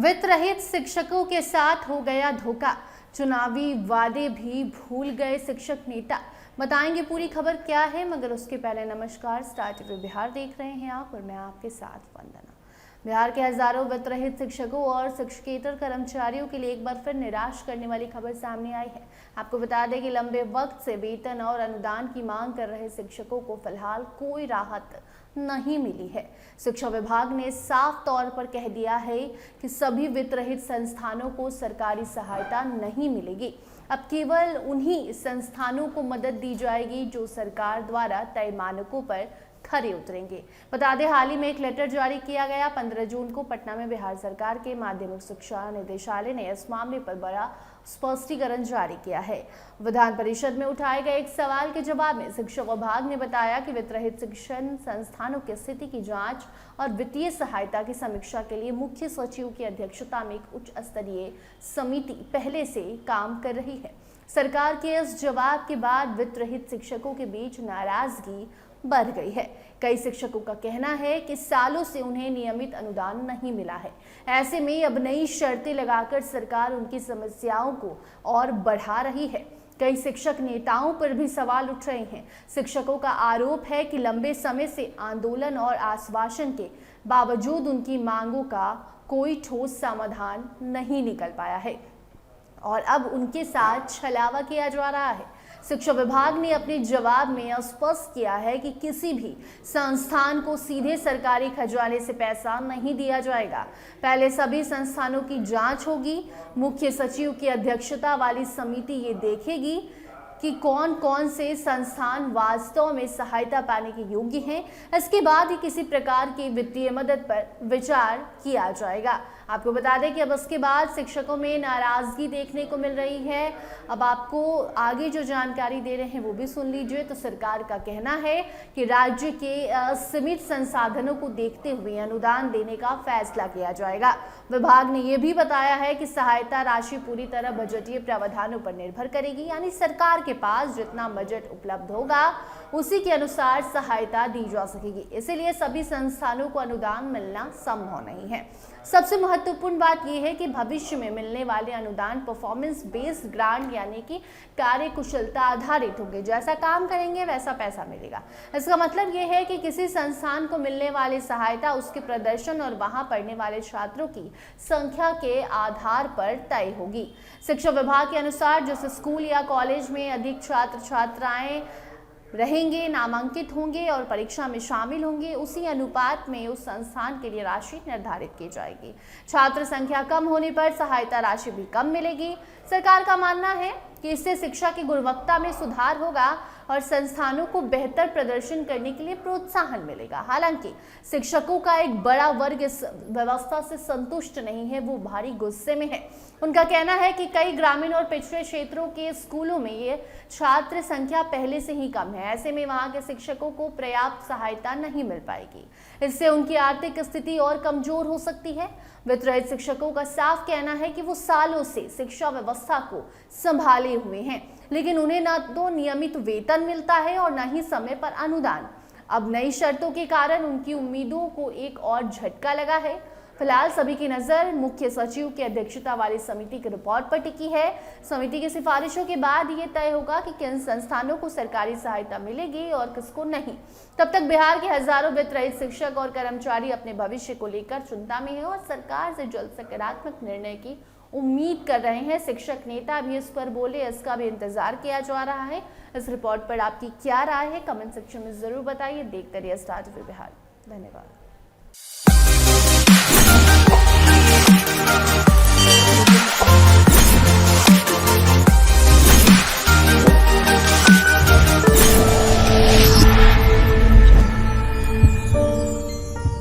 वित्त रहित शिक्षकों के साथ हो गया धोखा, चुनावी वादे भी भूल गए शिक्षक नेता। बताएंगे पूरी खबर क्या है, मगर उसके पहले नमस्कार, स्टार टीवी बिहार देख रहे हैं आप और मैं आपके साथ वंदना। बिहार के हजारों वित्त रहित शिक्षकों और शिक्षकेतर कर्मचारियों के लिए एक बार फिर निराश करने वाली खबर सामने आई है। आपको बता दें कि लंबे वक्त से वेतन और अनुदान की मांग कर रहे शिक्षकों को फिलहाल कोई राहत नहीं मिली है। शिक्षा विभाग ने साफ तौर पर कह दिया है कि सभी वित्त रहित संस्थानों को सरकारी सहायता नहीं मिलेगी। अब केवल उन्हीं संस्थानों को मदद दी जाएगी जो सरकार द्वारा तय मानकों पर खरे उतरेंगे। बता दें, हाल ही में एक लेटर जारी किया गया। 15 जून को पटना में बिहार सरकार के माध्यमिक शिक्षा निदेशालय ने इस मामले पर बड़ा स्पष्टीकरण जारी किया है। विधान परिषद में उठाए गए एक सवाल के जवाब में शिक्षा विभाग ने बताया कि वित्त रहित शिक्षण संस्थानों की स्थिति की जांच और वित्तीय सहायता की समीक्षा के लिए मुख्य सचिव की अध्यक्षता में एक उच्च स्तरीय समिति पहले से काम कर रही है। सरकार के इस जवाब के बाद वित्त रहित शिक्षकों के बीच नाराजगी बढ़ गई है। कई शिक्षकों का कहना है कि सालों से उन्हें नियमित अनुदान नहीं मिला है। ऐसे में अब नई शर्तें लगाकर सरकार उनकी समस्याओं को और बढ़ा रही है। कई शिक्षक नेताओं पर भी सवाल उठ रहे हैं। शिक्षकों का आरोप है कि लंबे समय से आंदोलन और आश्वासन के बावजूद उनकी मांगों का कोई ठोस समाधान नहीं निकल पाया है और अब उनके साथ छलावा किया जा रहा है। शिक्षा विभाग ने अपने जवाब में स्पष्ट किया है कि किसी भी संस्थान को सीधे सरकारी खजाने से पैसा नहीं दिया जाएगा। पहले सभी संस्थानों की जांच होगी। मुख्य सचिव की अध्यक्षता वाली समिति ये देखेगी कि कौन कौन से संस्थान वास्तव में सहायता पाने के योग्य हैं। इसके बाद ही किसी प्रकार की वित्तीय मदद पर विचार किया जाएगा। आपको बता दें कि अब इसके बाद शिक्षकों में नाराजगी देखने को मिल रही है। अब आपको आगे जो जानकारी दे रहे हैं वो भी सुन लीजिए। तो सरकार का कहना है कि राज्य के सीमित संसाधनों को देखते हुए अनुदान देने का फैसला किया जाएगा। विभाग ने यह भी बताया है कि सहायता राशि पूरी तरह बजटीय प्रावधानों पर निर्भर करेगी, यानी सरकार के पास जितना बजट उपलब्ध होगा उसी के अनुसार सहायता दी जा सकेगी। इसीलिए सभी संस्थानों को अनुदान मिलना संभव नहीं है। सबसे महत्वपूर्ण बात यह है कि भविष्य में मिलने वाले अनुदान परफॉर्मेंस बेस्ड ग्रांट यानी कि कार्य कुशलता आधारित होंगे। जैसा काम करेंगे वैसा पैसा मिलेगा। इसका मतलब यह है कि किसी संस्थान को मिलने वाली सहायता उसके प्रदर्शन और वहां पढ़ने वाले छात्रों की संख्या के आधार पर तय होगी। शिक्षा विभाग के अनुसार जिस स्कूल या कॉलेज में अधिक छात्र छात्राएं रहेंगे, नामांकित होंगे और परीक्षा में शामिल होंगे, उसी अनुपात में उस संस्थान के लिए राशि निर्धारित की जाएगी। छात्र संख्या कम होने पर सहायता राशि भी कम मिलेगी। सरकार का मानना है कि इससे शिक्षा की गुणवत्ता में सुधार होगा और संस्थानों को बेहतर प्रदर्शन करने के लिए प्रोत्साहन मिलेगा। हालांकि शिक्षकों का एक बड़ा वर्ग इस व्यवस्था से संतुष्ट नहीं है, वो भारी गुस्से में है। उनका कहना है कि कई ग्रामीण और पिछड़े क्षेत्रों के स्कूलों में ये छात्र संख्या पहले से ही कम है। ऐसे में वहां के शिक्षकों को पर्याप्त सहायता नहीं मिल पाएगी। इससे उनकी आर्थिक स्थिति और कमजोर हो सकती है। वित्त रहित शिक्षकों का साफ कहना है कि वो सालों से शिक्षा व्यवस्था को संभाले हुए हैं, लेकिन उन्हें न तो नियमित वेतन मिलता है और न ही समय पर अनुदान। अब नई शर्तों के कारण उनकी उम्मीदों को एक और झटका लगा है। फिलहाल सभी की नजर मुख्य सचिव की अध्यक्षता वाली समिति की रिपोर्ट पर टिकी है। समिति की सिफारिशों के बाद ये तय होगा कि किन संस्थानों को सरकारी सहायता मिलेगी और किसको नहीं। तब तक बिहार के हजारों वित्त रहित शिक्षक और कर्मचारी अपने भविष्य को लेकर चिंता में हैं और सरकार से जल्द सकारात्मक निर्णय की उम्मीद कर रहे हैं। शिक्षक नेता भी इस पर बोले, इसका भी इंतजार किया जा रहा है। इस रिपोर्ट पर आपकी क्या राय है, कमेंट सेक्शन में जरूर बताइए। देखते रहिए स्टार टीवी बिहार। धन्यवाद।